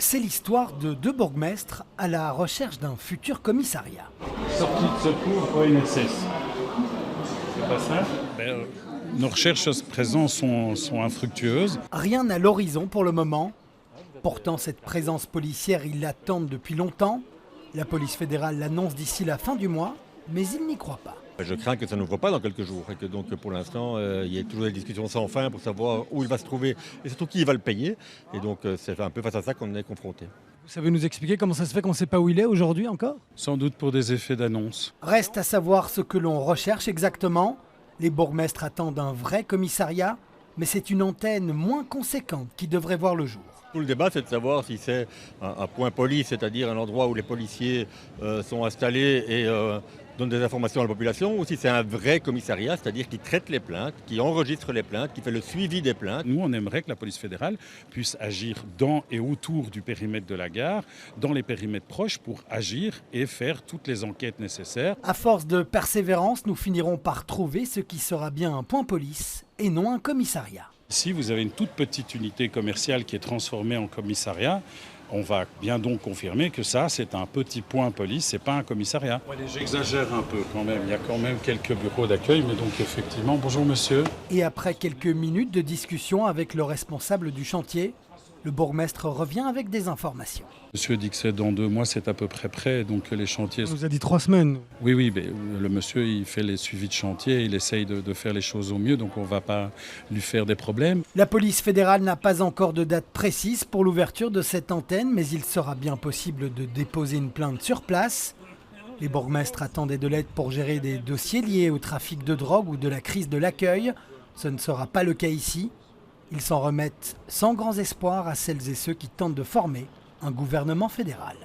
C'est l'histoire de deux bourgmestres à la recherche d'un futur commissariat. Sortie de secours ONSS. C'est pas ça Nos recherches à présent sont infructueuses. Rien à l'horizon pour le moment. Pourtant, cette présence policière, ils l'attendent depuis longtemps. La police fédérale l'annonce d'ici la fin du mois, mais ils n'y croient pas. Je crains que ça n'ouvre pas dans quelques jours et que donc pour l'instant il y ait toujours des discussions sans fin pour savoir où il va se trouver et surtout qui va le payer. Et donc c'est un peu face à ça qu'on est confronté. Vous savez nous expliquer comment ça se fait qu'on ne sait pas où il est aujourd'hui encore? Sans doute pour des effets d'annonce. Reste à savoir ce que l'on recherche exactement. Les bourgmestres attendent un vrai commissariat, mais c'est une antenne moins conséquente qui devrait voir le jour. Tout le débat, c'est de savoir si c'est un point police, c'est-à-dire un endroit où les policiers sont installés et donnent des informations à la population, ou si c'est un vrai commissariat, c'est-à-dire qui traite les plaintes, qui enregistre les plaintes, qui fait le suivi des plaintes. Nous, on aimerait que la police fédérale puisse agir dans et autour du périmètre de la gare, dans les périmètres proches, pour agir et faire toutes les enquêtes nécessaires. À force de persévérance, nous finirons par trouver ce qui sera bien un point police et non un commissariat. Si vous avez une toute petite unité commerciale qui est transformée en commissariat, on va bien donc confirmer que ça, c'est un petit point police, c'est pas un commissariat. Allez, j'exagère un peu quand même, il y a quand même quelques bureaux d'accueil, mais donc effectivement, bonjour monsieur. Et après quelques minutes de discussion avec le responsable du chantier, le bourgmestre revient avec des informations. Monsieur dit que c'est dans 2 mois, c'est à peu près prêt, donc les chantiers... On nous a dit 3 semaines. Oui, mais le monsieur, il fait les suivis de chantier, il essaye de faire les choses au mieux, donc on ne va pas lui faire des problèmes. La police fédérale n'a pas encore de date précise pour l'ouverture de cette antenne, mais il sera bien possible de déposer une plainte sur place. Les bourgmestres attendaient de l'aide pour gérer des dossiers liés au trafic de drogue ou de la crise de l'accueil. Ce ne sera pas le cas ici. Ils s'en remettent sans grands espoirs à celles et ceux qui tentent de former un gouvernement fédéral.